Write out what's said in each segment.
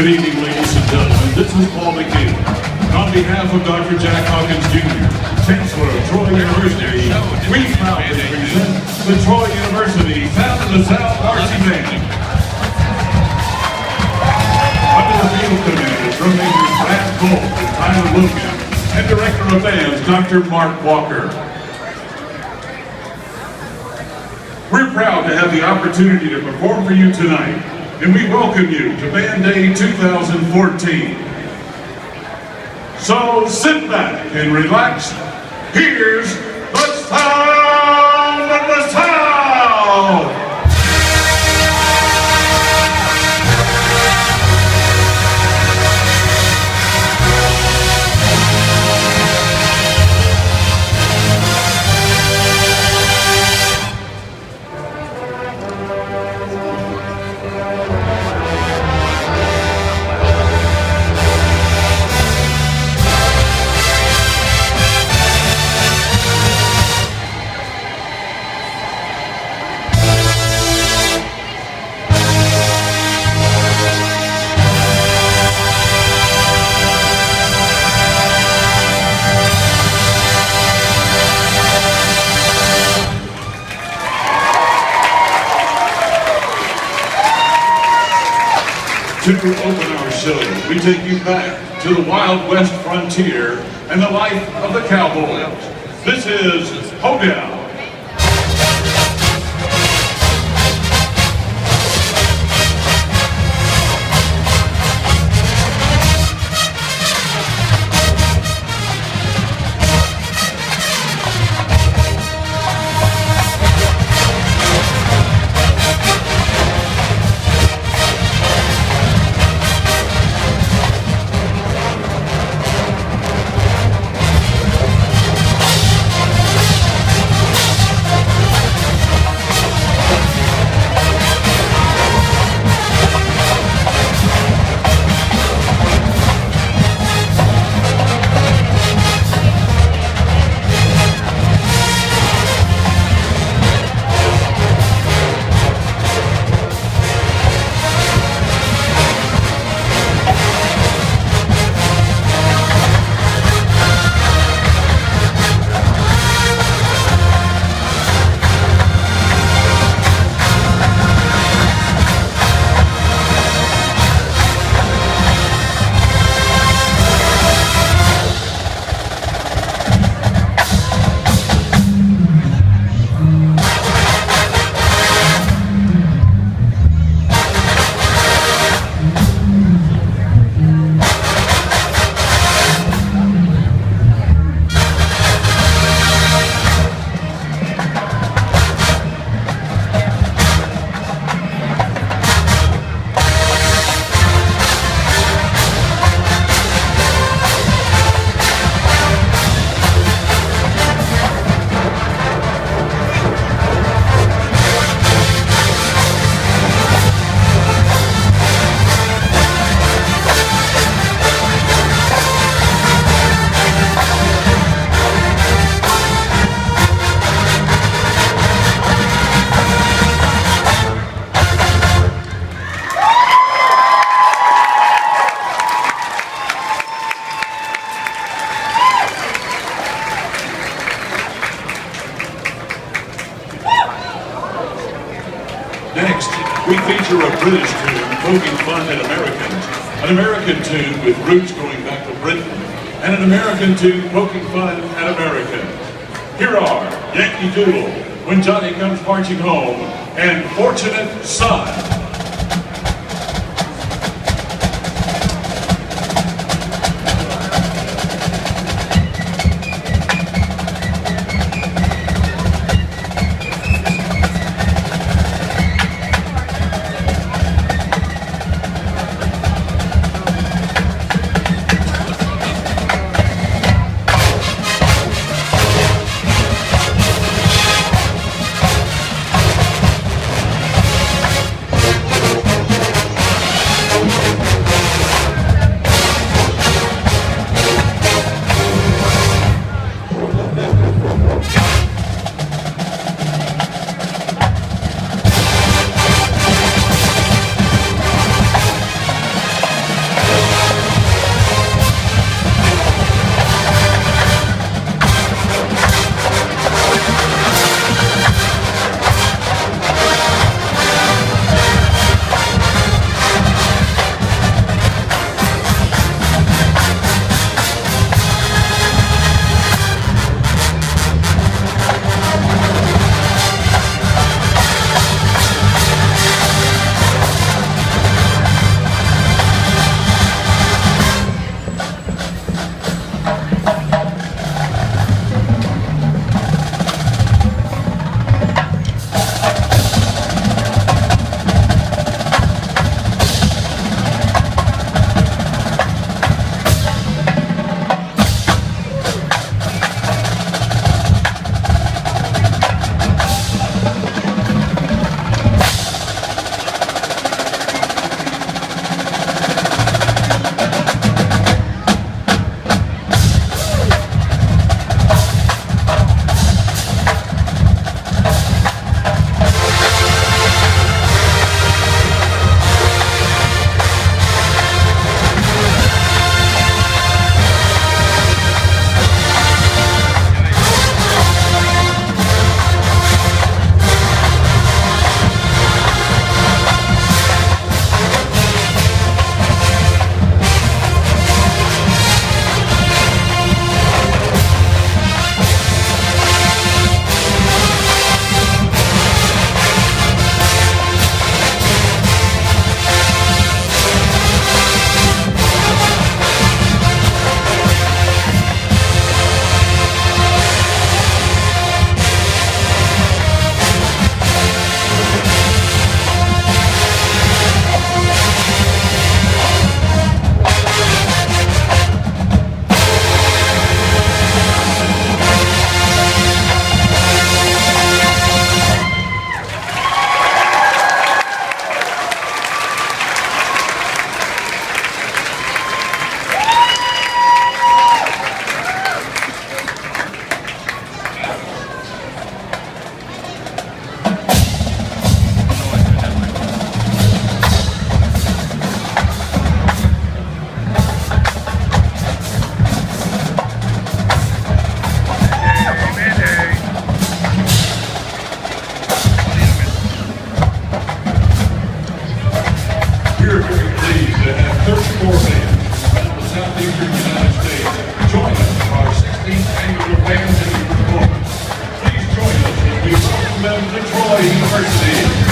Good evening, ladies and gentlemen. This is Paul McGee. On behalf of Dr. Jack Hawkins Jr., Chancellor of Troy University, we proudly present the Troy University Sound of the South Marching Band. Under the field commander, drum majors Brad Bolt and Tyler Logan, and Director of Bands, Dr. Mark Walker. We're proud to have the opportunity to perform for you tonight, and we welcome you to Band Day 2014. So sit back and relax. Here's the sound of the South! To open our show, we take you back to the Wild West frontier and the life of the cowboys. This is Hoedown. Next, we feature a British tune poking fun at Americans, an American tune with roots going back to Britain, and an American tune poking fun at Americans. Here are Yankee Doodle, When Johnny Comes Marching Home, and Fortunate Son. Eastern United States. Join us for our 16th annual Band City performance. Please join us as we welcome them to Troy University.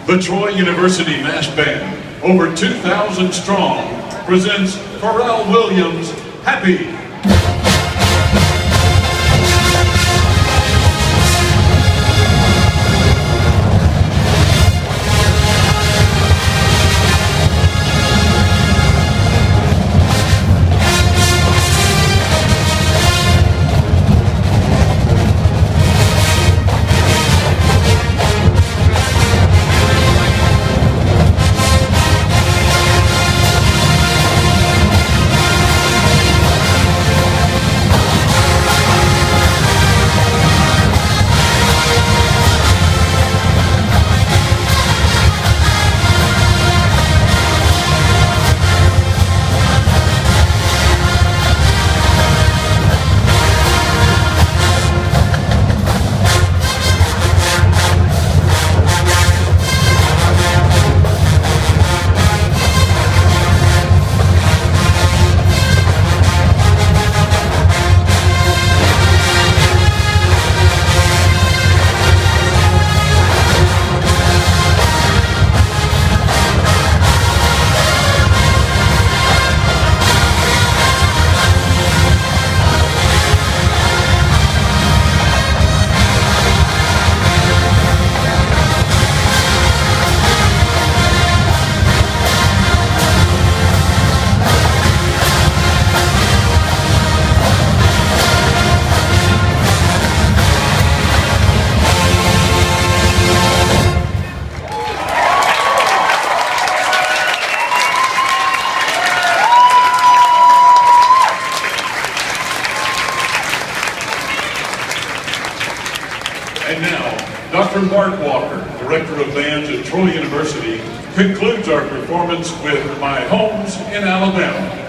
The Troy University Mass Band, over 2,000 strong, presents Pharrell Williams' Happy. And now, Dr. Mark Walker, Director of Bands at Troy University, concludes our performance with My Home's in Alabama.